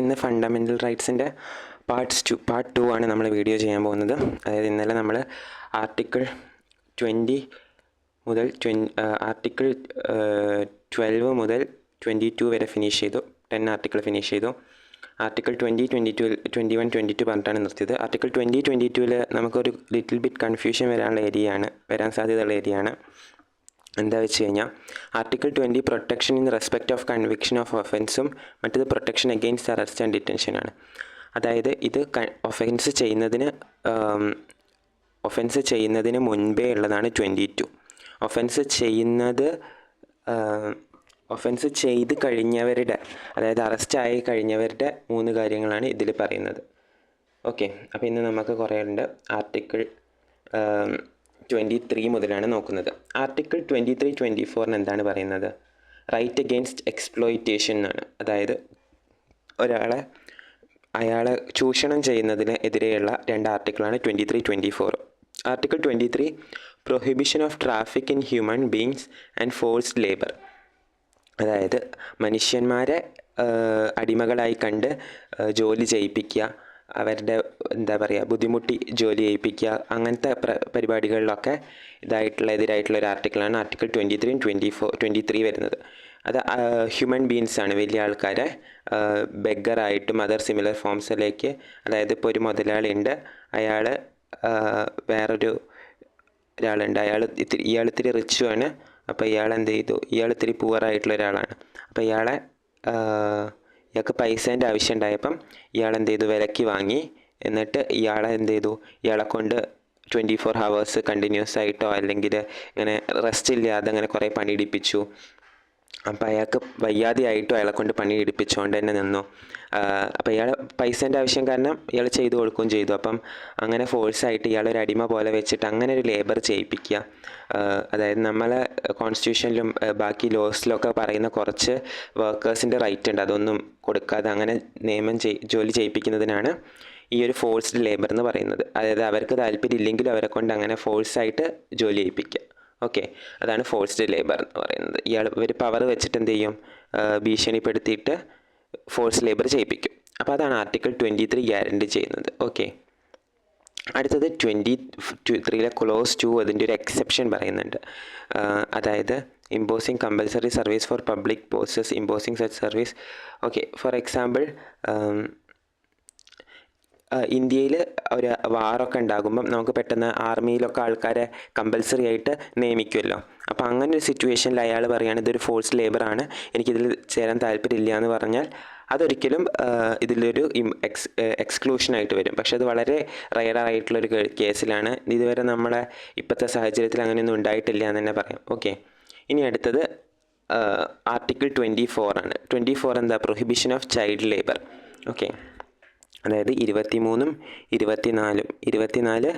ഇന്ന് fundamental റൈറ്റ്സിൻ്റെ part two ആണ് നമ്മൾ വീഡിയോ ചെയ്യാൻ പോകുന്നത്. അതായത് ഇന്നലെ നമ്മൾ ആർട്ടിക്കിൾ 20 മുതൽ ആർട്ടിക്കിൾ 12 മുതൽ 22 വരെ ഫിനിഷ് ചെയ്തു. 10 ആർട്ടിക്കിൾ ഫിനിഷ് ചെയ്തു. ആർട്ടിക്കിൾ 20, 22, 21, 22 പറഞ്ഞിട്ടാണ് നിർത്തിയത്. ആർട്ടിക്കിൾ 20, 22 നമുക്കൊരു ലിറ്റിൽ ബിറ്റ് കൺഫ്യൂഷൻ വരാൻ സാധ്യതയുള്ള ഏരിയയാണ്. എന്താ വെച്ച് കഴിഞ്ഞാൽ article 20 protection in respect of conviction of ഒഫൻസും മറ്റേത് പ്രൊട്ടക്ഷൻ അഗെയിൻസ്റ്റ് അറസ്റ്റ് ആൻഡ് ഡിറ്റൻഷനാണ്. അതായത് ഇത് ഒഫൻസ് ചെയ്യുന്നതിന് മുൻപേ ഉള്ളതാണ് 22. ഒഫൻസ് ചെയ്ത് കഴിഞ്ഞവരുടെ, അതായത് അറസ്റ്റ് ആയി കഴിഞ്ഞവരുടെ 3 കാര്യങ്ങളാണ് ഇതിൽ പറയുന്നത്. ഓക്കെ, അപ്പോൾ ഇന്ന് നമുക്ക് കുറേ ഉണ്ട്. ആർട്ടിക്കിൾ 23 മുതലാണ് നോക്കുന്നത്. ആർട്ടിക്കിൾ 23, 24 എന്താണ് പറയുന്നത്? റൈറ്റ് അഗെയിൻസ്റ്റ് എക്സ്പ്ലോയിറ്റേഷൻ എന്നാണ്. അതായത് അയാളെ ചൂഷണം ചെയ്യുന്നതിന് എതിരെയുള്ള 2 ആർട്ടിക്കിളാണ് 23, 24. Article 23 prohibition of traffic in human beings and forced labour. അതായത് മനുഷ്യന്മാരെ അടിമകളായി കണ്ട് ജോലി ചെയ്യിപ്പിക്കുക, അവരുടെ ബുദ്ധിമുട്ടി ജോലി ചെയ്യിപ്പിക്കുക, അങ്ങനത്തെ പരിപാടികളിലൊക്കെ എതിരായിട്ടുള്ള ഒരു ആർട്ടിക്കിളാണ് ആർട്ടിക്കിൾ 23, 23 വരുന്നത്. അത് ഹ്യൂമൻ ബീങ്സ് ആണ്, വലിയ ആൾക്കാരെ ബെഗറായിട്ടും അതർ സിമിലർ ഫോംസിലേക്ക്, അതായത് ഇപ്പോൾ ഒരു മുതലാളി ഉണ്ട്, ഒരാളുണ്ട്, ഇയാൾ ഇത്തിരി റിച്ചുമാണ്. അപ്പോൾ ഇയാൾ എന്ത് ചെയ്തു? ഇയാൾ ഇത്തിരി പുവറായിട്ടുള്ള ഒരാളാണ്. അപ്പോൾ ഇയാൾക്ക് പൈസേൻ്റെ ആവശ്യം ഉണ്ടായപ്പം ഇയാൾ എന്ത് ചെയ്തു? വിലയ്ക്ക് വാങ്ങി. എന്നിട്ട് ഇയാളെ കൊണ്ട് 24 hours കണ്ടിന്യൂസ് ആയിട്ടോ അല്ലെങ്കിൽ ഇങ്ങനെ റെസ്റ്റ് ഇല്ലാതെ അങ്ങനെ കുറേ പണിയെടുപ്പിച്ചു. അപ്പോൾ അയാൾക്ക് വയ്യാതെയായിട്ടും അയാളെ കൊണ്ട് പണി എടുപ്പിച്ചുകൊണ്ട് തന്നെ നിന്നു. അപ്പോൾ ഇയാൾ പൈസേൻ്റെ ആവശ്യം കാരണം ഇയാൾ ചെയ്തു കൊടുക്കുകയും ചെയ്തു. അപ്പം അങ്ങനെ ഫോഴ്സായിട്ട് ഇയാളൊരു അടിമ പോലെ വെച്ചിട്ട് അങ്ങനെ ഒരു ലേബർ ചെയ്യിപ്പിക്കുക. അതായത് നമ്മളെ കോൺസ്റ്റിറ്റ്യൂഷനിലും ബാക്കി ലോസിലൊക്കെ പറയുന്ന കുറച്ച് വർക്കേഴ്സിൻ്റെ റൈറ്റ് ഉണ്ട്, അതൊന്നും കൊടുക്കാതെ അങ്ങനെ ജോലി ചെയ്യിപ്പിക്കുന്നതിനാണ് ഈ ഒരു ഫോഴ്സ്ഡ് ലേബർ എന്ന് പറയുന്നത്. അതായത് അവർക്ക് താല്പര്യം ഇല്ലെങ്കിലും അവരെ കൊണ്ട് അങ്ങനെ ഫോഴ്സായിട്ട് ജോലി ചെയ്യിപ്പിക്കുക. ഓക്കെ, അതാണ് ഫോഴ്സ്ഡ് ലേബർ എന്ന് പറയുന്നത്. ഇവർ പവർ വെച്ചിട്ട് എന്ത് ചെയ്യും? ഭീഷണിപ്പെടുത്തിയിട്ട് ഫോഴ്സ് ലേബർ ചെയ്യിപ്പിക്കും. അപ്പോൾ അതാണ് ആർട്ടിക്കിൾ 23 ഗ്യാരണ്ടി ചെയ്യുന്നത്. ഓക്കെ, അടുത്തത് 23 ക്ലോസ് 2 അതിൻ്റെ ഒരു എക്സെപ്ഷൻ പറയുന്നുണ്ട്. അതായത് imposing compulsory service for public posters imposing such service. Okay, for example ഇന്ത്യയിൽ ഒരു വാറൊക്കെ ഉണ്ടാകുമ്പം നമുക്ക് പെട്ടെന്ന് ആർമിയിലൊക്കെ ആൾക്കാരെ കമ്പൽസറി ആയിട്ട് നിയമിക്കുമല്ലോ. അപ്പോൾ അങ്ങനെ ഒരു സിറ്റുവേഷനിൽ അയാൾ പറയുകയാണ് ഇതൊരു ഫോഴ്സ് ലേബറാണ്, എനിക്കിതിൽ ചേരാൻ താല്പര്യമില്ല എന്ന് പറഞ്ഞാൽ അതൊരിക്കലും ഇതിലൊരു എക്സ്ക്ലൂഷനായിട്ട് വരും. പക്ഷെ അത് വളരെ റയറായിട്ടുള്ളൊരു കേസിലാണ്. ഇതുവരെ നമ്മളെ ഇപ്പോഴത്തെ സാഹചര്യത്തിൽ അങ്ങനെയൊന്നും ഉണ്ടായിട്ടില്ല എന്ന് തന്നെ പറയാം. ഓക്കെ, ഇനി അടുത്തത് ആർട്ടിക്കിൾ 24 ആണ്. 24 എന്താ? Prohibition of child labour. Okay, അതായത് 23, 24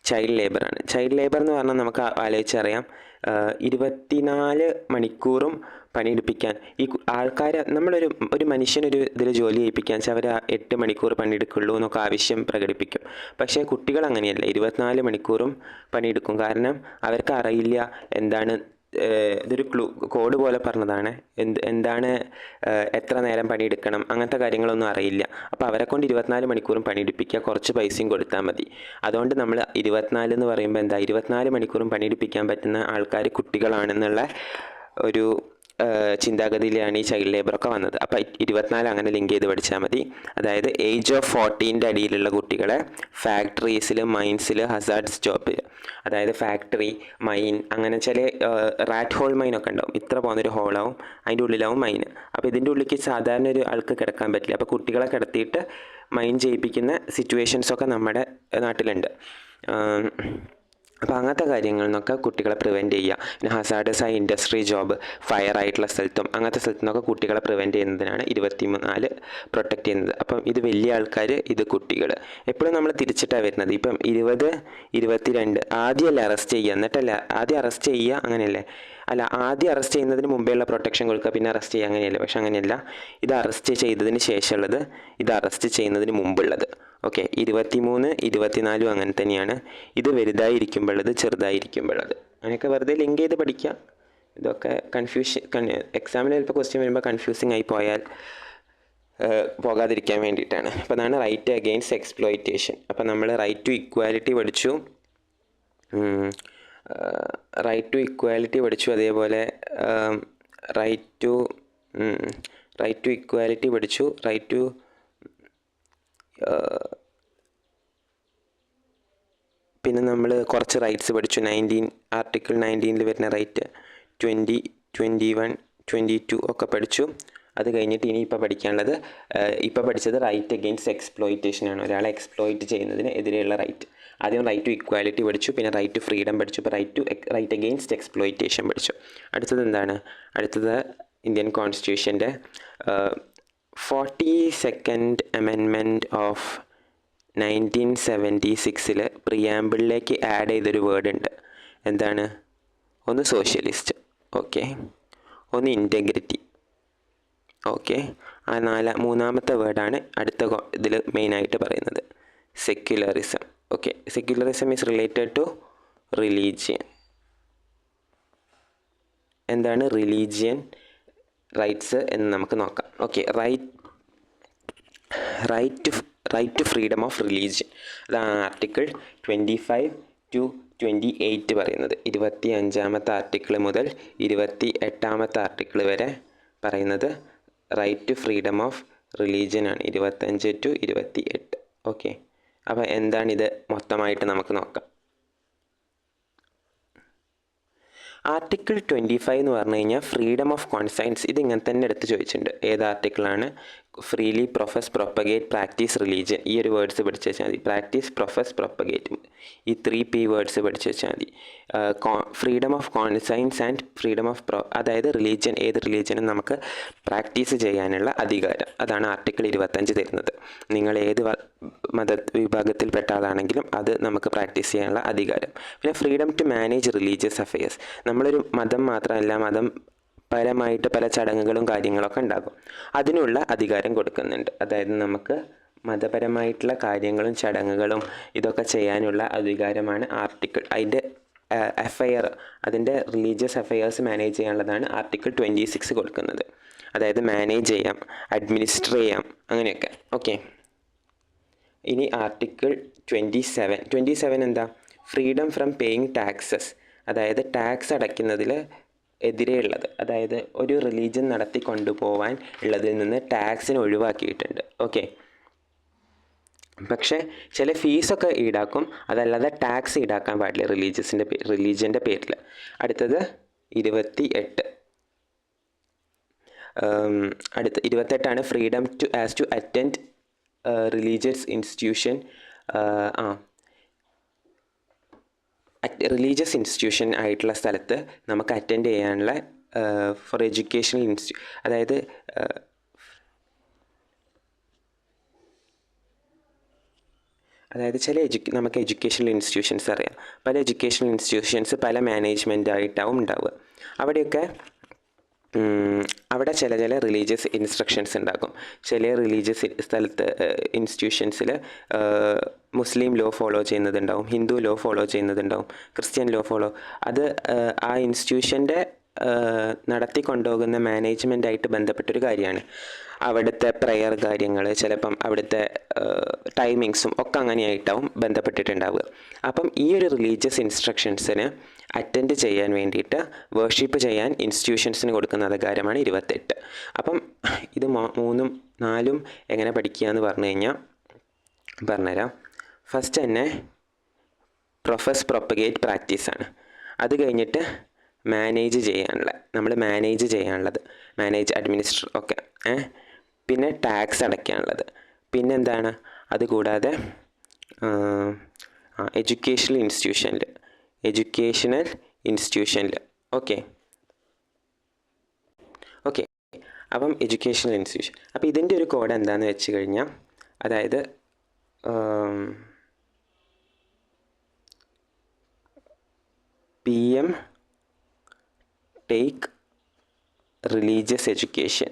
ചൈൽഡ് ലേബറാണ്. ചൈൽഡ് ലേബർ എന്ന് പറഞ്ഞാൽ നമുക്ക് ആലോചിച്ചറിയാം, 24 മണിക്കൂറും പണിയെടുപ്പിക്കാൻ ഈ ആൾക്കാരെ ഒരു മനുഷ്യനൊരു ഇതിൽ ജോലി ചെയ്യിപ്പിക്കാൻ വെച്ചാൽ അവർ 8 മണിക്കൂർ പണിയെടുക്കുള്ളൂ എന്നൊക്കെ ആവശ്യം പ്രകടിപ്പിക്കും. പക്ഷേ കുട്ടികൾ അങ്ങനെയല്ല, 24 മണിക്കൂറും പണിയെടുക്കും. കാരണം അവർക്ക് അറിയില്ല എന്താണ്, ഇതൊരു കോഡ് പോലെ പറഞ്ഞതാണ്, എന്താണ് എത്ര നേരം പണിയെടുക്കണം, അങ്ങനത്തെ കാര്യങ്ങളൊന്നും അറിയില്ല. അപ്പോൾ അവരെ കൊണ്ട് 24 മണിക്കൂറും പണിയെടുപ്പിക്കുക, കുറച്ച് പൈസയും കൊടുത്താൽ മതി. അതുകൊണ്ട് നമ്മൾ 24 എന്ന് പറയുമ്പോൾ 24 മണിക്കൂറും പണിയെടുപ്പിക്കാൻ പറ്റുന്ന ആൾക്കാർ കുട്ടികളാണെന്നുള്ള ഒരു ചിന്താഗതിയിലാണ് ഈ ചൈൽഡ് ലേബറൊക്കെ വന്നത്. അപ്പോൾ 24 അങ്ങനെ ലിങ്ക് ചെയ്ത് പഠിച്ചാൽ മതി. അതായത് ഏജ് ഓഫ് 14 അടിയിലുള്ള കുട്ടികളെ ഫാക്ടറീസിൽ, മൈൻസിൽ, ഹസാർഡ്സ് ജോബിൽ, അതായത് ഫാക്ടറി, മൈൻ, അങ്ങനെ ചില റാറ്റ് ഹോൾ മൈനൊക്കെ ഉണ്ടാവും. ഇത്ര പോകുന്നൊരു ഹോളാവും, അതിൻ്റെ ഉള്ളിലാവും മൈൻ. അപ്പോൾ ഇതിൻ്റെ ഉള്ളിലേക്ക് സാധാരണ ഒരു ആൾക്ക് കിടക്കാൻ പറ്റില്ല. അപ്പോൾ കുട്ടികളെ കിടത്തിയിട്ട് മൈൻ ചെയ്യിപ്പിക്കുന്ന സിറ്റുവേഷൻസൊക്കെ നമ്മുടെ നാട്ടിലുണ്ട്. അപ്പോൾ അങ്ങനത്തെ കാര്യങ്ങളിൽ നിന്നൊക്കെ കുട്ടികളെ പ്രിവെൻറ്റ് ചെയ്യുക. പിന്നെ ഹസാർഡസ് ആയ ഇൻഡസ്ട്രി ജോബ്, ഫയർ ആയിട്ടുള്ള സ്ഥലത്തും അങ്ങനത്തെ സ്ഥലത്തു നിന്നൊക്കെ കുട്ടികളെ പ്രിവെൻറ്റ് ചെയ്യുന്നതിനാണ് 24 പ്രൊട്ടക്റ്റ് ചെയ്യുന്നത്. അപ്പം ഇത് വലിയ ആൾക്കാർ, ഇത് കുട്ടികൾ. എപ്പോഴും നമ്മൾ തിരിച്ചിട്ടാണ് വരുന്നത്. ഇപ്പം 20, 22 ആദ്യമല്ല അറസ്റ്റ് ചെയ്യുക, എന്നിട്ടല്ല ആദ്യം അറസ്റ്റ് ചെയ്യുക, അങ്ങനെയല്ലേ? അല്ല, ആദ്യം അറസ്റ്റ് ചെയ്യുന്നതിന് മുമ്പേയുള്ള പ്രൊട്ടക്ഷൻ കൊടുക്കുക, പിന്നെ അറസ്റ്റ് ചെയ്യുക, അങ്ങനെയല്ല. പക്ഷെ അങ്ങനെയല്ല, ഇത് അറസ്റ്റ് ചെയ്തതിന് ശേഷമുള്ളത്, ഇത് അറസ്റ്റ് ചെയ്യുന്നതിന് മുമ്പുള്ളത്. ഓക്കെ, 23, 24 അങ്ങനെ തന്നെയാണ്. ഇത് വലുതായിരിക്കുമ്പോഴത്, ചെറുതായിരിക്കുമ്പോഴത്, അങ്ങനെയൊക്കെ വെറുതെ ലിങ്ക് ചെയ്ത് പഠിക്കുക. ഇതൊക്കെ എക്സാമിൽ ചിലപ്പോൾ ക്വസ്റ്റ്യൻ വരുമ്പോൾ കൺഫ്യൂസിങ് ആയി പോയാൽ പോകാതിരിക്കാൻ വേണ്ടിയിട്ടാണ്. അപ്പോൾ അതാണ് റൈറ്റ് അഗെയിൻസ്റ്റ് എക്സ്പ്ലോയിറ്റേഷൻ. അപ്പോൾ നമ്മൾ റൈറ്റ് ടു ഇക്വാലിറ്റി പഠിച്ചു, അതേപോലെ റൈറ്റ് ടു ഇക്വാലിറ്റി പഠിച്ചു, പിന്നെ നമ്മൾ കുറച്ച് റൈറ്റ്സ് പഠിച്ചു. ആർട്ടിക്കിൾ 19 വരുന്ന റൈറ്റ് 20, 21, 22 ഒക്കെ പഠിച്ചു. അത് കഴിഞ്ഞിട്ട് ഇനി ഇപ്പോൾ പഠിച്ചത് റൈറ്റ് അഗെയിൻസ്റ്റ് എക്സ്പ്ലോയിറ്റേഷൻ ആണ്, ഒരാളെ എക്സ്പ്ലോയിറ്റ് ചെയ്യുന്നതിന് എതിരെയുള്ള റൈറ്റ്. ആദ്യം റൈറ്റ് ടു ഇക്വാലിറ്റി പഠിച്ചു, പിന്നെ റൈറ്റ് ടു ഫ്രീഡം പഠിച്ചു, ഇപ്പോൾ റൈറ്റ് അഗെയിൻസ്റ്റ് എക്സ്പ്ലോയിറ്റേഷൻ പഠിച്ചു. അടുത്തത് എന്താണ്? അടുത്തത് ഇന്ത്യൻ കോൺസ്റ്റിറ്റ്യൂഷൻ്റെ 42nd അമെൻമെൻറ്റ് ഓഫ് 1976 പ്രിയാമ്പിളിലേക്ക് ആഡ് ചെയ്തൊരു വേർഡ് ഉണ്ട്. എന്താണ്? ഒന്ന് സോഷ്യലിസ്റ്റ്, ഓക്കെ, ഒന്ന് ഇൻറ്റഗ്രിറ്റി, ഓക്കെ. മൂന്നാമത്തെ വേർഡാണ് അടുത്ത ഇതിൽ മെയിനായിട്ട് പറയുന്നത്, secularism. Okay, secularism is related to religion. എന്താണ് റിലീജിയൻ റൈറ്റ്സ് എന്ന് നമുക്ക് നോക്കാം. Okay, right to freedom of religion, അതാണ് ആർട്ടിക്കിൾ 25 to 28 പറയുന്നത്. 25ാമത്തെ ആർട്ടിക്കിൾ മുതൽ 28ാമത്തെ ആർട്ടിക്കിൾ വരെ പറയുന്നത് right to freedom of religion ആണ്, 25 to 28. ഓക്കെ, അപ്പോൾ എന്താണിത് മൊത്തമായിട്ട് നമുക്ക് നോക്കാം. ആർട്ടിക്കിൾ 25 എന്ന് പറഞ്ഞു കഴിഞ്ഞാൽ ഫ്രീഡം ഓഫ് കോൺസൈൻസ്. ഇതിങ്ങനെ തന്നെ എടുത്ത് ചോദിച്ചിട്ടുണ്ട്. ഏത് ആർട്ടിക്കിളാണ്? Freely profess, propagate, practice religion. ഈ ഒരു വേർഡ്സ് പഠിച്ചു വെച്ചാൽ മതി. പ്രാക്ടീസ്, പ്രൊഫസ്, പ്രൊപ്പഗേറ്റ്, ഈ 3P വേർഡ്സ് പഠിച്ചു വെച്ചാൽ മതി. Freedom of conscience and freedom of അതായത് റിലീജിയൻ, ഏത് റിലീജിയനും നമുക്ക് പ്രാക്ടീസ് ചെയ്യാനുള്ള അധികാരം, അതാണ് ആർട്ടിക്കിൾ 25 തരുന്നത്. നിങ്ങൾ ഏത് വിഭാഗത്തിൽപ്പെട്ട ആളാണെങ്കിലും അത് നമുക്ക് പ്രാക്ടീസ് ചെയ്യാനുള്ള അധികാരം. പിന്നെ freedom to manage religious affairs. നമ്മളൊരു മതം മാത്രമല്ല, മതം പരമായിട്ട് പല ചടങ്ങുകളും കാര്യങ്ങളൊക്കെ ഉണ്ടാകും, അതിനുള്ള അധികാരം കൊടുക്കുന്നുണ്ട്. അതായത് നമുക്ക് മതപരമായിട്ടുള്ള കാര്യങ്ങളും ചടങ്ങുകളും ഇതൊക്കെ ചെയ്യാനുള്ള അധികാരമാണ് ആർട്ടിക്കിൾ. അതിൻ്റെ അതിൻ്റെ റിലീജിയസ് അഫെയർസ് മാനേജ് ചെയ്യാനുള്ളതാണ് ആർട്ടിക്കിൾ 26 കൊടുക്കുന്നത്. അതായത് മാനേജ് ചെയ്യാം, അഡ്മിനിസ്റ്റർ ചെയ്യാം, അങ്ങനെയൊക്കെ. ഓക്കെ, ഇനി ആർട്ടിക്കിൾ 27 എന്താ? ഫ്രീഡം ഫ്രം പേയിങ് ടാക്സസ്, അതായത് ടാക്സ് അടയ്ക്കുന്നതിൽ എതിരെയുള്ളത്. അതായത് ഒരു റിലീജിയൻ നടത്തി കൊണ്ടുപോകാൻ ഉള്ളതിൽ നിന്ന് ടാക്സിന് ഒഴിവാക്കിയിട്ടുണ്ട്. ഓക്കെ, പക്ഷേ ചില ഫീസൊക്കെ ഈടാക്കും, അതല്ലാതെ ടാക്സ് ഈടാക്കാൻ പാടില്ല റിലീജിയൻ്റെ പേരിൽ. അടുത്തത് 28. 28 freedom to attend religious institution. Religious institution ആയിട്ടുള്ള സ്ഥലത്ത് നമുക്ക് അറ്റൻഡ് ചെയ്യാനുള്ള ഫോർ എഡ്യൂക്കേഷണൽ അതായത് ചില നമുക്ക് എഡ്യൂക്കേഷണൽ ഇൻസ്റ്റിറ്റ്യൂഷൻസ് അറിയാം. പല എഡ്യൂക്കേഷണൽ ഇൻസ്റ്റിറ്റ്യൂഷൻസ് പല മാനേജ്മെൻറ്റായിട്ടാവും ഉണ്ടാവുക. അവിടെ ചില റിലീജിയസ് ഇൻസ്ട്രക്ഷൻസ് ഉണ്ടാകും. ചില റിലീജിയസ് ഇൻസ്റ്റിറ്റ്യൂഷൻസിൽ മുസ്ലിം ലോ ഫോളോ ചെയ്യുന്നതുണ്ടാവും, ഹിന്ദു ലോ ഫോളോ ചെയ്യുന്നതുണ്ടാവും, ക്രിസ്ത്യൻ ലോ അത് ആ ഇൻസ്റ്റിറ്റ്യൂഷൻ്റെ നടത്തിക്കൊണ്ടുപോകുന്ന മാനേജ്മെൻറ്റായിട്ട് ബന്ധപ്പെട്ടൊരു കാര്യമാണ്. അവിടുത്തെ പ്രെയർ കാര്യങ്ങൾ, ചിലപ്പം അവിടുത്തെ ടൈമിങ്സും ഒക്കെ അങ്ങനെയായിട്ടാവും ബന്ധപ്പെട്ടിട്ടുണ്ടാവുക. അപ്പം ഈ ഒരു റിലീജിയസ് ഇൻസ്ട്രക്ഷൻസിന് അറ്റൻഡ് ചെയ്യാൻ വേണ്ടിയിട്ട്, വർഷിപ്പ് ചെയ്യാൻ ഇൻസ്റ്റിറ്റ്യൂഷൻസിന് കൊടുക്കുന്ന അധികാരമാണ് 28. അപ്പം ഇത് 3ഉം 4ഉം എങ്ങനെ പഠിക്കുക എന്ന് പറഞ്ഞു കഴിഞ്ഞാൽ പറഞ്ഞുതരാം. ഫസ്റ്റ് തന്നെ പ്രൊഫസ്, പ്രൊപ്പഗേറ്റ്, പ്രാക്ടീസാണ്. അത് കഴിഞ്ഞിട്ട് മാനേജ് ചെയ്യാനുള്ളത്, മാനേജ്, അഡ്മിനിസ്റ്റർ ഒക്കെ. പിന്നെ ടാക്സ് അടയ്ക്കാനുള്ളത്. പിന്നെന്താണ്? അതുകൂടാതെ എഡ്യൂക്കേഷണൽ ഇൻസ്റ്റിറ്റ്യൂഷനിൽ ഓക്കെ. അപ്പം എഡ്യൂക്കേഷണൽ ഇൻസ്റ്റിറ്റ്യൂഷൻ. അപ്പോൾ ഇതിൻ്റെ ഒരു കോഡ് എന്താണെന്ന് വെച്ച് കഴിഞ്ഞാൽ, അതായത് PM take religious education.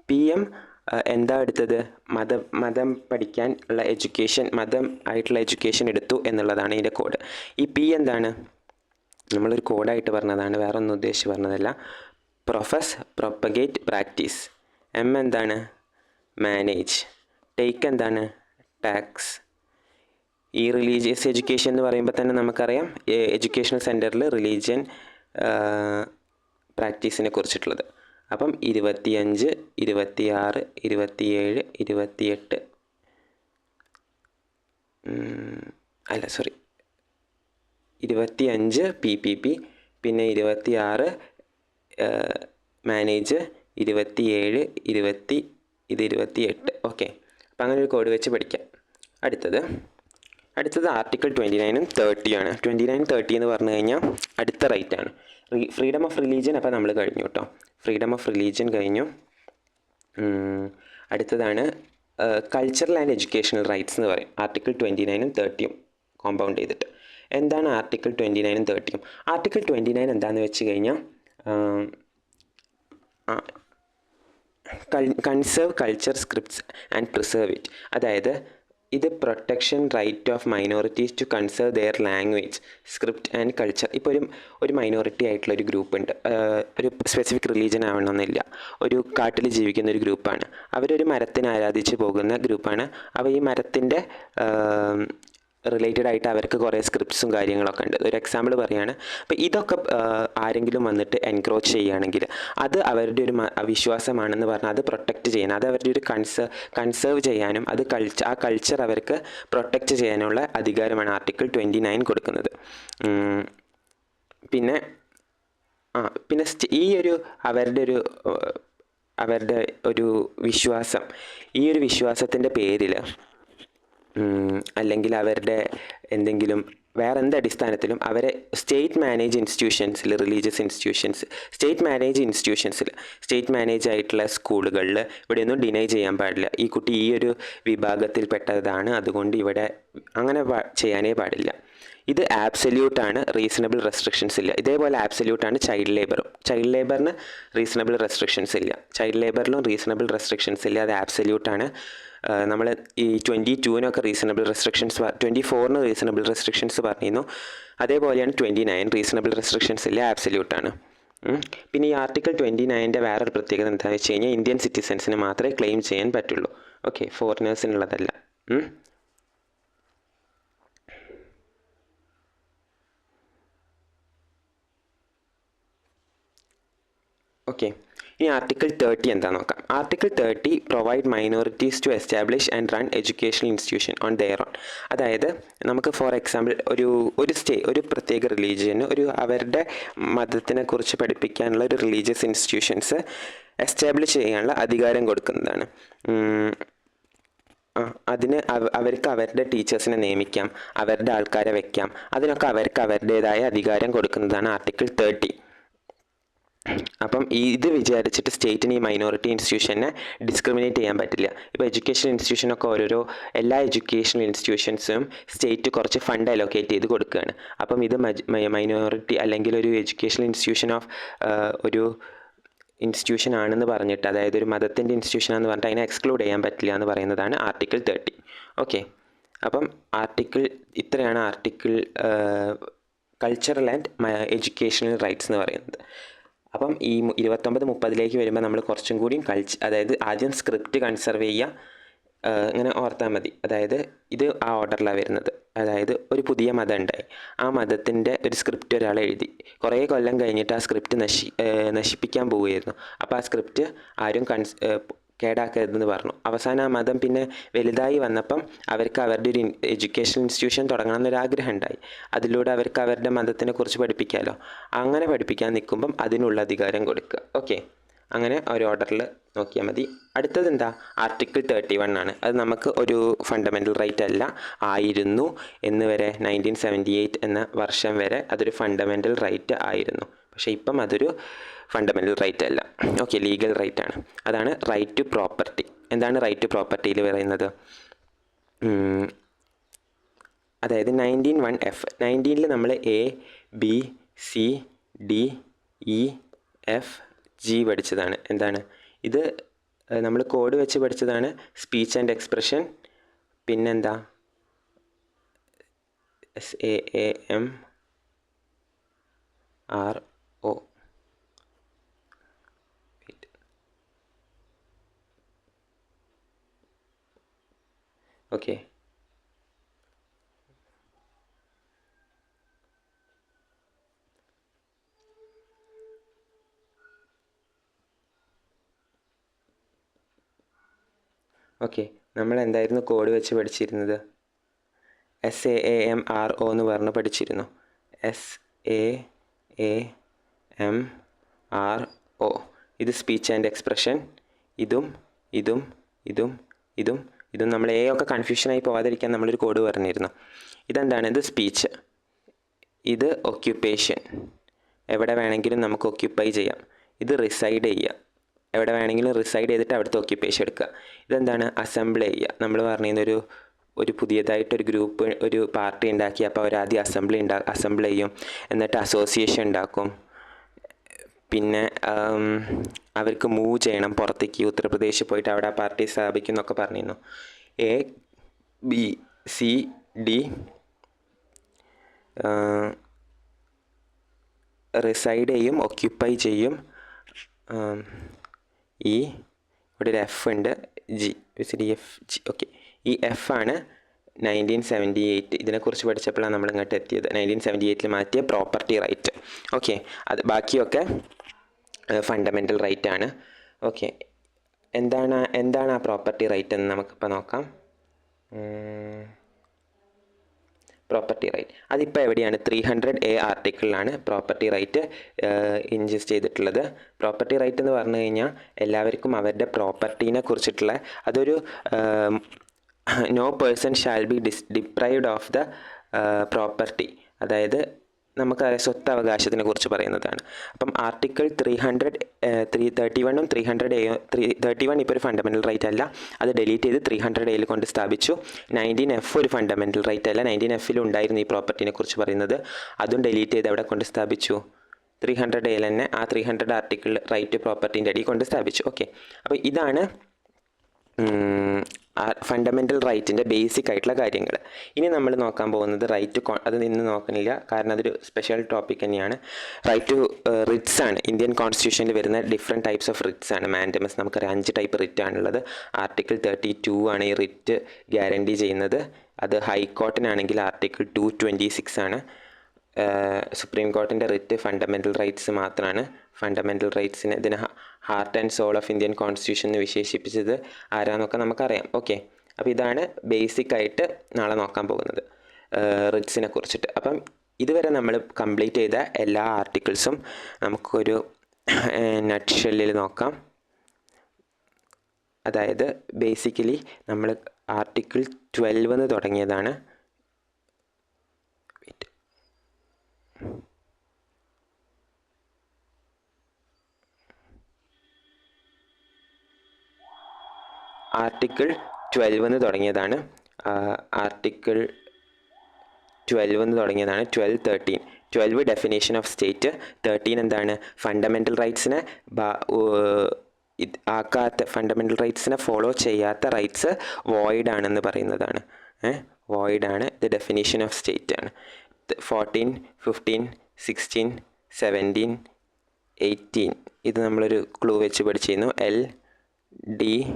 PM എന്താ എടുത്തത്? മതം പഠിക്കാൻ ഉള്ള എഡ്യൂക്കേഷൻ, മതം ആയിട്ടുള്ള എഡ്യൂക്കേഷൻ എടുത്തു എന്നുള്ളതാണ് ഇതിൻ്റെ കോഡ്. ഈ P എന്താണ്? നമ്മളൊരു കോഡായിട്ട് പറഞ്ഞതാണ്, വേറെ ഒന്നും ഉദ്ദേശിച്ച് പറഞ്ഞതല്ല. Profess, propagate, practice. എം എന്താണ്? മാനേജ്. ടേക്ക് എന്താണ്? ടാക്സ്. ഈ റിലീജിയസ് എഡ്യൂക്കേഷൻ എന്ന് പറയുമ്പോൾ തന്നെ നമുക്കറിയാം എഡ്യൂക്കേഷണൽ സെൻറ്ററിൽ റിലീജിയൻ പ്രാക്ടീസിനെ കുറിച്ചിട്ടുള്ളത്. അപ്പം 25, 26, 27, 28 25 PPP, പിന്നെ 26 മാനേജ്, 27 28. ഓക്കെ, അപ്പം അങ്ങനെ ഒരു കോഡ് വെച്ച് പഠിക്കാം. അടുത്തത് ആർട്ടിക്കിൾ 29 30 ആണ്. 29, 30 എന്ന് പറഞ്ഞു കഴിഞ്ഞാൽ അടുത്ത റൈറ്റാണ്. ഫ്രീഡം ഓഫ് റിലീജിയൻ അപ്പോൾ നമ്മൾ കഴിഞ്ഞു കേട്ടോ. ഫ്രീഡം ഓഫ് റിലീജിയൻ കഴിഞ്ഞു. അടുത്തതാണ് കൾച്ചറൽ ആൻഡ് എഡ്യൂക്കേഷണൽ റൈറ്റ്സ് എന്ന് പറയും. ആർട്ടിക്കിൾ 29, 30 കോമ്പൗണ്ട് ചെയ്തിട്ട്. എന്താണ് ആർട്ടിക്കിൾ 29, 30? ആർട്ടിക്കിൾ 29 എന്താണെന്ന് വെച്ച് കഴിഞ്ഞാൽ conserve culture scripts and preserve it. അതായത് ഇത് protection right of minorities to conserve their language, script and culture. ഇപ്പോൾ ഒരു മൈനോറിറ്റി ആയിട്ടുള്ള ഒരു ഗ്രൂപ്പ് ഉണ്ട്, ഒരു സ്പെസിഫിക് റിലീജിയൻ ആവണമെന്നില്ല, ഒരു കാട്ടിൽ ജീവിക്കുന്ന ഒരു ഗ്രൂപ്പാണ്. അവരൊരു മരത്തിനെ ആരാധിച്ച് പോകുന്ന ഗ്രൂപ്പാണ്. അപ്പോൾ ഈ മരത്തിൻ്റെ റിലേറ്റഡ് ആയിട്ട് അവർക്ക് കുറേ സ്ക്രിപ്റ്റ്സും കാര്യങ്ങളൊക്കെ ഉണ്ട്. ഒരു എക്സാമ്പിൾ പറയുകയാണ്. അപ്പോൾ ഇതൊക്കെ ആരെങ്കിലും വന്നിട്ട് എൻക്രോച്ച് ചെയ്യുകയാണെങ്കിൽ അത് അവരുടെ ഒരു വിശ്വാസമാണെന്ന് പറഞ്ഞാൽ അത് പ്രൊട്ടക്റ്റ് ചെയ്യാൻ, അത് അവരുടെ ഒരു കൺസേർവ് ചെയ്യാനും അത് ആ കൾച്ചർ അവർക്ക് പ്രൊട്ടക്റ്റ് ചെയ്യാനുള്ള അധികാരമാണ് ആർട്ടിക്കിൾ 29 കൊടുക്കുന്നത്. പിന്നെ ഈ ഒരു അവരുടെ ഒരു വിശ്വാസം, ഈ ഒരു വിശ്വാസത്തിൻ്റെ പേരിൽ അല്ലെങ്കിൽ അവരുടെ എന്തെങ്കിലും വേറെ എന്ത് അടിസ്ഥാനത്തിലും അവരെ സ്റ്റേറ്റ് മാനേജ് ഇൻസ്റ്റിറ്റ്യൂഷൻസിൽ, റിലീജിയസ് ഇൻസ്റ്റിറ്റ്യൂഷൻസ്, സ്റ്റേറ്റ് മാനേജ് ആയിട്ടുള്ള സ്കൂളുകളിൽ ഇവിടെയൊന്നും ഡിനൈ ചെയ്യാൻ പാടില്ല. ഈ കുട്ടി ഈ ഒരു വിഭാഗത്തിൽപ്പെട്ടതാണ്, അതുകൊണ്ട് ഇവിടെ അങ്ങനെ ചെയ്യാനേ പാടില്ല. ഇത് ആബ്സല്യൂട്ടാണ്, റീസണബിൾ റെസ്ട്രിക്ഷൻസ് ഇല്ല. ഇതേപോലെ ആബ്സല്യൂട്ടാണ് ചൈൽഡ് ലേബറും. ചൈൽഡ് ലേബറിന് റീസണബിൾ റെസ്ട്രിക്ഷൻസ് ഇല്ല. ചൈൽഡ് ലേബറിലും റീസണബിൾ റെസ്ട്രിക്ഷൻസ് ഇല്ല, അത് ആബ്സല്യൂട്ടാണ്. നമ്മൾ ഈ 22-നൊക്കെ റീസണബിൾ റെസ്ട്രിക്ഷൻസ്, 24-ന് റീസണബിൾ റെസ്ട്രിക്ഷൻസ് പറഞ്ഞിരുന്നു. അതേപോലെയാണ് 29 റീസണബിൾ റെസ്ട്രിക്ഷൻസ് ഇല്ല, ആബ്സല്യൂട്ടാണ്. പിന്നെ ഈ ആർട്ടിക്കിൾ 29-ൻ്റെ വേറൊരു പ്രത്യേകത എന്താണെന്ന് വെച്ച് കഴിഞ്ഞാൽ ഇന്ത്യൻ സിറ്റിസൻസിന് മാത്രമേ ക്ലെയിം ചെയ്യാൻ പറ്റുള്ളൂ. ഓക്കെ, ഫോറിനേഴ്സിനുള്ളതല്ല. ഓക്കെ, ഇനി ആർട്ടിക്കിൾ 30 എന്താണെന്ന് നോക്കാം. Article 30 provide minorities to establish and run educational institution on their own. അതായത് നമുക്ക് ഫോർ എക്സാമ്പിൾ ഒരു പ്രത്യേക റിലീജിയന് അവരുടെ മതത്തിനെ കുറിച്ച് പഠിപ്പിക്കാനുള്ള ഒരു റിലീജിയസ് ഇൻസ്റ്റിറ്റ്യൂഷൻസ് എസ്റ്റാബ്ലിഷ് ചെയ്യാനുള്ള അധികാരം കൊടുക്കുന്നതാണ്. അതിന് അവർക്ക് അവരുടെ ടീച്ചേഴ്സിനെ നിയമിക്കാം, അവരുടെ ആൾക്കാരെ വയ്ക്കാം, അതിനൊക്കെ അവർക്ക് അവരുടേതായ അധികാരം കൊടുക്കുന്നതാണ് ആർട്ടിക്കിൾ 30. അപ്പം ഇത് വിചാരിച്ചിട്ട് സ്റ്റേറ്റിന് ഈ മൈനോറിറ്റി ഇൻസ്റ്റിറ്റ്യൂഷനെ ഡിസ്ക്രിമിനേറ്റ് ചെയ്യാൻ പറ്റില്ല. ഇപ്പോൾ എഡ്യൂക്കേഷൻ ഇൻസ്റ്റിറ്റ്യൂഷനൊക്കെ എല്ലാ എഡ്യൂക്കേഷണൽ ഇൻസ്റ്റിറ്റ്യൂഷൻസും സ്റ്റേറ്റ് കുറച്ച് ഫണ്ട് അലോക്കേറ്റ് ചെയ്ത് കൊടുക്കുകയാണ്. അപ്പം ഇത് മൈനോറിറ്റി അല്ലെങ്കിൽ ഒരു എഡ്യൂക്കേഷണൽ ഒരു ഇൻസ്റ്റിറ്റ്യൂഷൻ ആണെന്ന് പറഞ്ഞിട്ട്, അതായത് ഒരു മതത്തിൻ്റെ ഇൻസ്റ്റിറ്റ്യൂഷനാണെന്ന് പറഞ്ഞിട്ട് അതിനെ എക്സ്ക്ലൂഡ് ചെയ്യാൻ പറ്റില്ല എന്ന് പറയുന്നതാണ് ആർട്ടിക്കിൾ 30. ഓക്കെ, അപ്പം ഇത്രയാണ് article cultural and educational rights എന്ന് പറയുന്നത്. അപ്പം ഈ 29, 30 വരുമ്പോൾ നമ്മൾ കുറച്ചും കൂടി അതായത് ആദ്യം സ്ക്രിപ്റ്റ് കൺസർവ് ചെയ്യുക, ഇങ്ങനെ ഓർത്താൽ മതി. അതായത് ഇത് ആ ഓർഡറിലാണ് വരുന്നത്. അതായത് ഒരു പുതിയ മതം ഉണ്ടായി, ആ മതത്തിൻ്റെ ഒരു സ്ക്രിപ്റ്റ് ഒരാൾ എഴുതി, കുറേ കൊല്ലം കഴിഞ്ഞിട്ട് ആ സ്ക്രിപ്റ്റ് നശിപ്പിക്കാൻ പോവുകയായിരുന്നു. അപ്പോൾ ആ സ്ക്രിപ്റ്റ് ആരും കേടാക്കരുതെന്ന് പറഞ്ഞു. അവസാനം ആ മതം പിന്നെ വലുതായി വന്നപ്പം അവർക്ക് അവരുടെ ഒരു എഡ്യൂക്കേഷൻ ഇൻസ്റ്റിറ്റ്യൂഷൻ തുടങ്ങണമെന്നൊരാഗ്രഹം ഉണ്ടായി. അതിലൂടെ അവർക്ക് അവരുടെ മതത്തിനെ കുറിച്ച് പഠിപ്പിക്കാമല്ലോ. അങ്ങനെ പഠിപ്പിക്കാൻ നിൽക്കുമ്പം അതിനുള്ള അധികാരം കൊടുക്കുക. ഓക്കെ, അങ്ങനെ ഒരു ഓർഡറിൽ നോക്കിയാൽ മതി. അടുത്തത് എന്താ? ആർട്ടിക്കിൾ 31 ആണ്. അത് നമുക്ക് ഒരു ഫണ്ടമെൻ്റൽ റൈറ്റ് അല്ല ആയിരുന്നു എന്ന് വരെ 1978 എന്ന വർഷം വരെ അതൊരു ഫണ്ടമെൻ്റൽ റൈറ്റ് ആയിരുന്നു. പക്ഷേ ഇപ്പം അതൊരു ഫണ്ടമെൻ്റൽ റൈറ്റ് അല്ല. ഓക്കെ, ലീഗൽ റൈറ്റ് ആണ്. അതാണ് റൈറ്റ് ടു പ്രോപ്പർട്ടി. എന്താണ് റൈറ്റ് ടു പ്രോപ്പർട്ടിയിൽ പറയുന്നത്? അതായത് 19(1)(f). 19-ൽ നമ്മൾ ABCDEFG പഠിച്ചതാണ്. എന്താണ് ഇത്? നമ്മൾ കോഡ് വെച്ച് പഠിച്ചതാണ്. സ്പീച്ച് ആൻഡ് എക്സ്പ്രഷൻ, പിന്നെന്താ SAAM, R O. Okay, okay. നമ്മൾ എന്തായിരുന്നു കോഡ് വെച്ച് പഠിച്ചിരുന്നത്? SAAMRO എന്ന് പറഞ്ഞ് പഠിച്ചിരുന്നു. SAAMRO. ഇത് സ്പീച്ച് ആൻഡ് എക്സ്പ്രഷൻ. ഇതും ഇതും ഇതും ഇതും ഇതും നമ്മൾ ഒക്കെ കൺഫ്യൂഷനായി പോകാതിരിക്കാൻ നമ്മളൊരു കോഡ് പറഞ്ഞിരുന്നു. ഇതെന്താണ്? ഇത് സ്പീച്ച്, ഇത് ഒക്യുപ്പേഷൻ, എവിടെ വേണമെങ്കിലും നമുക്ക് ഒക്യുപ്പൈ ചെയ്യാം. ഇത് റിസൈഡ് ചെയ്യുക, എവിടെ വേണമെങ്കിലും റിസൈഡ് ചെയ്തിട്ട് അവിടുത്തെ ഒക്യുപ്പേഷൻ എടുക്കുക. ഇതെന്താണ്? അസംബിൾ ചെയ്യുക. നമ്മൾ പറഞ്ഞിരുന്നൊരു പുതിയതായിട്ടൊരു ഗ്രൂപ്പ്, ഒരു പാർട്ടി ഉണ്ടാക്കി. അപ്പോൾ അവർ ആദ്യം അസംബിൾ ചെയ്യും, എന്നിട്ട് അസോസിയേഷൻ ഉണ്ടാക്കും. പിന്നെ അവർക്ക് മൂവ് ചെയ്യണം പുറത്തേക്ക്, ഉത്തർപ്രദേശിൽ പോയിട്ട് അവിടെ ആ പാർട്ടി സ്ഥാപിക്കും എന്നൊക്കെ പറഞ്ഞിരുന്നു. ABCD റിസൈഡ് ചെയ്യും, ഒക്യുപ്പൈ ചെയ്യും. ഇവിടെ ഒരു F ഉണ്ട്, GCDFG. ഓക്കെ, ഈ F ആണ് 1978. ഇതിനെക്കുറിച്ച് പഠിച്ചപ്പോഴാണ് നമ്മൾ ഇങ്ങോട്ട് എത്തിയത്. 1978 മാറ്റിയ പ്രോപ്പർട്ടി റൈറ്റ്. ഓക്കെ, അത് ബാക്കിയൊക്കെ ഫണ്ടമെൻ്റൽ റൈറ്റ് ആണ്. ഓക്കെ, എന്താണ് ആ പ്രോപ്പർട്ടി റൈറ്റ് എന്ന് നമുക്കിപ്പോൾ നോക്കാം. പ്രോപ്പർട്ടി റൈറ്റ് അതിപ്പോൾ എവിടെയാണ്? 300A ആർട്ടിക്കിളിലാണ് പ്രോപ്പർട്ടി റൈറ്റ് ഇൻജസ്റ്റ് ചെയ്തിട്ടുള്ളത്. പ്രോപ്പർട്ടി റൈറ്റ് എന്ന് പറഞ്ഞു കഴിഞ്ഞാൽ എല്ലാവർക്കും അവരുടെ പ്രോപ്പർട്ടീനെ കുറിച്ചിട്ടുള്ള, അതൊരു no person shall be deprived of the property, അതായത് നമുക്ക് സ്വത്തവകാശത്തിനെ കുറിച്ച് പറയുന്നതാണ്. അപ്പം ആർട്ടിക്കിൾ 331 331 ഇപ്പോൾ ഒരു ഫണ്ടമെൻ്റൽ റൈറ്റ് അല്ല, അത് ഡിലീറ്റ് ചെയ്ത് 300A കൊണ്ട് സ്ഥാപിച്ചു. 19F ഒരു ഫണ്ടമെൻ്റൽ റൈറ്റ് അല്ല, 19F ഉണ്ടായിരുന്നു ഈ പ്രോപ്പർട്ടിനെ കുറിച്ച് പറയുന്നത്, അതും ഡിലീറ്റ് ചെയ്ത് അവിടെ കൊണ്ട് സ്ഥാപിച്ചു. 300A തന്നെ ആ 300 ആർട്ടിക്കിൾ റൈറ്റ് പ്രോപ്പർട്ടീൻ്റെ അടി കൊണ്ട് സ്ഥാപിച്ചു. ഓക്കെ, അപ്പോൾ ഇതാണ് ഫണ്ടമെൻ്റൽ റൈറ്റിൻ്റെ ബേസിക് ആയിട്ടുള്ള കാര്യങ്ങൾ. ഇനി നമ്മൾ നോക്കാൻ പോകുന്നത് റൈറ്റ് അത് നിന്ന് നോക്കുന്നില്ല, കാരണം അതൊരു സ്പെഷ്യൽ ടോപ്പിക് തന്നെയാണ്. റൈറ്റ് ടു റിറ്റ്സ് ആണ്. ഇന്ത്യൻ കോൺസ്റ്റിറ്റ്യൂഷനിൽ വരുന്ന ഡിഫറെൻറ്റ് ടൈപ്സ് ഓഫ് റിറ്റ്സ് ആണ്. മാൻഡമസ്, നമുക്കറിയാം 5 ടൈപ്പ് റിറ്റ് ആണുള്ളത്. ആർട്ടിക്കിൾ 32 ആണ് ഈ റിറ്റ് ഗ്യാരണ്ടി ചെയ്യുന്നത്. അത് ഹൈക്കോർട്ടിനാണെങ്കിൽ ആർട്ടിക്കിൾ 226 ആണ്. സുപ്രീം കോർട്ടിൻ്റെ റിറ്റ് ഫണ്ടമെൻ്റൽ റൈറ്റ്സ് മാത്രമാണ്. ഫണ്ടമെൻ്റൽ റൈറ്റ്സിന് ഇതിന് heart and soul of Indian constitution എന്ന് വിശേഷിപ്പിച്ചത് ആരാന്നൊക്കെ നമുക്കറിയാം. ഓക്കെ, അപ്പോൾ ഇതാണ് ബേസിക് ആയിട്ട് നാളെ നോക്കാൻ പോകുന്നത് റിറ്റ്സിനെ കുറിച്ചിട്ട്. അപ്പം ഇതുവരെ നമ്മൾ കംപ്ലീറ്റ് ചെയ്ത എല്ലാ ആർട്ടിക്കിൾസും നമുക്കൊരു നട്ട്ഷെല്ലിൽ നോക്കാം. അതായത് ബേസിക്കലി നമ്മൾ ആർട്ടിക്കിൾ 12 തുടങ്ങിയതാണ്. ആർട്ടിക്കിൾ 12 തുടങ്ങിയതാണ്. ആർട്ടിക്കിൾ 12 തുടങ്ങിയതാണ്. 12 ഡെഫിനേഷൻ ഓഫ് സ്റ്റേറ്റ്. 13 എന്താണ്? ഫണ്ടമെൻ്റൽ റൈറ്റ്സിനെ ഫണ്ടമെൻ്റൽ റൈറ്റ്സിനെ ഫോളോ ചെയ്യാത്ത റൈറ്റ്സ് വോയിഡ് ആണെന്ന് പറയുന്നതാണ്. വോയിഡ് ആണ്. ഇത് ഡെഫിനേഷൻ ഓഫ് സ്റ്റേറ്റ് ആണ്. 14, 15, 16, 17, 18 ഇത് നമ്മളൊരു ക്ലൂ വെച്ച് പഠിച്ചിരുന്നു. LDOUT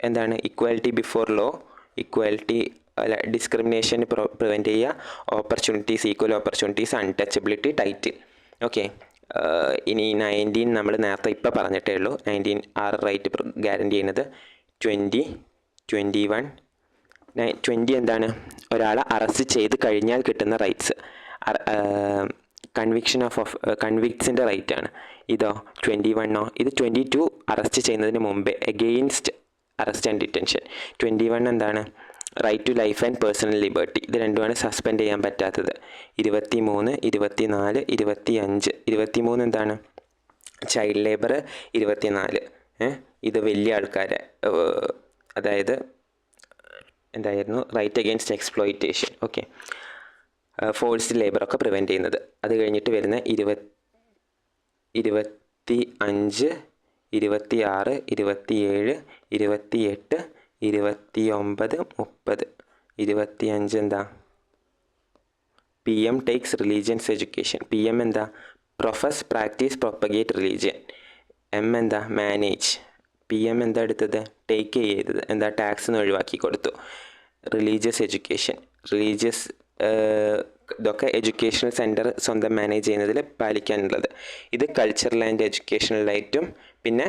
എന്താണ്? Equality before law, equality discrimination prevent ചെയ്യുക, opportunities, equal opportunities, untouchability, title. Okay, ഇനി 19 നമ്മൾ നേരത്തെ ഇപ്പോൾ പറഞ്ഞിട്ടേ ഉള്ളൂ. 19 റൈറ്റ് ഗ്യാരണ്ടി ചെയ്യുന്നത്. 20, 21, 20 എന്താണ്? ഒരാളെ അറസ്റ്റ് ചെയ്ത് കഴിഞ്ഞാൽ കിട്ടുന്ന റൈറ്റ്സ്, കൺവിക്ട്സിൻ്റെ റൈറ്റ് ആണ്. ഇതോ 21 ഇത് 22 അറസ്റ്റ് ചെയ്യുന്നതിന് മുമ്പേ, എഗെയിൻസ്റ്റ് അറസ്റ്റ് ആൻഡ് ഡിറ്റൻഷൻ. 21 എന്താണ്? Right to life and personal liberty. ഇത് രണ്ടുമാണ് സസ്പെൻഡ് ചെയ്യാൻ പറ്റാത്തത്. 23, 24, 25. 23 എന്താണ്? Child labour. 24 ഇത് വലിയ ആൾക്കാരെ, അതായത് എന്തായിരുന്നു? Right against exploitation. Okay, forced ലേബറൊക്കെ പ്രിവെൻറ്റ് ചെയ്യുന്നത്. അത് കഴിഞ്ഞിട്ട് വരുന്ന 25, 26, 27, 28, 29, 30. 25 എന്താ? PM takes religions education. PM എന്താ? Profess, practice, propagate religion. M എന്താ? മാനേജ്. PM എന്താ എടുത്തത്? ടേക്ക് ചെയ്തത്. എന്താ? ടാക്സ് ഒഴിവാക്കി കൊടുത്തു. Religious education. റിലീജിയസ് ഇതൊക്കെ എഡ്യൂക്കേഷണൽ സെൻറ്റർ സ്വന്തം മാനേജ് ചെയ്യുന്നതിൽ പാലിക്കാനുള്ളത്. ഇത് കൾച്ചറൽ ആൻഡ് എഡ്യൂക്കേഷണലായിട്ടും പിന്നെ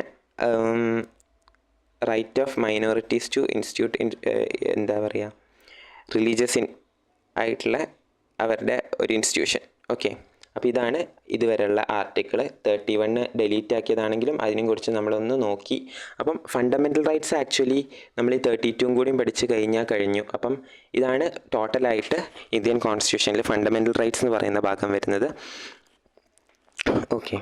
right of minorities to institute എന്താ പറയുക, റിലീജിയസ് ആയിട്ടുള്ള അവരുടെ ഒരു ഇൻസ്റ്റിറ്റ്യൂഷൻ. ഓക്കെ, അപ്പോൾ ഇതാണ് ഇതുവരെയുള്ള ആർട്ടിക്കിൾ. 31 ഡിലീറ്റ് ആക്കിയതാണെങ്കിലും അതിനെ കുറിച്ച് നമ്മളൊന്ന് നോക്കി. അപ്പം ഫണ്ടമെൻ്റൽ റൈറ്റ്സ് ആക്ച്വലി നമ്മൾ ഈ 32 കൂടിയും പഠിച്ച് കഴിഞ്ഞു. അപ്പം ഇതാണ് ടോട്ടലായിട്ട് ഇന്ത്യൻ കോൺസ്റ്റിറ്റ്യൂഷനിൽ ഫണ്ടമെൻ്റൽ റൈറ്റ്സ് എന്ന് പറയുന്ന ഭാഗം വരുന്നത്. ഓക്കെ.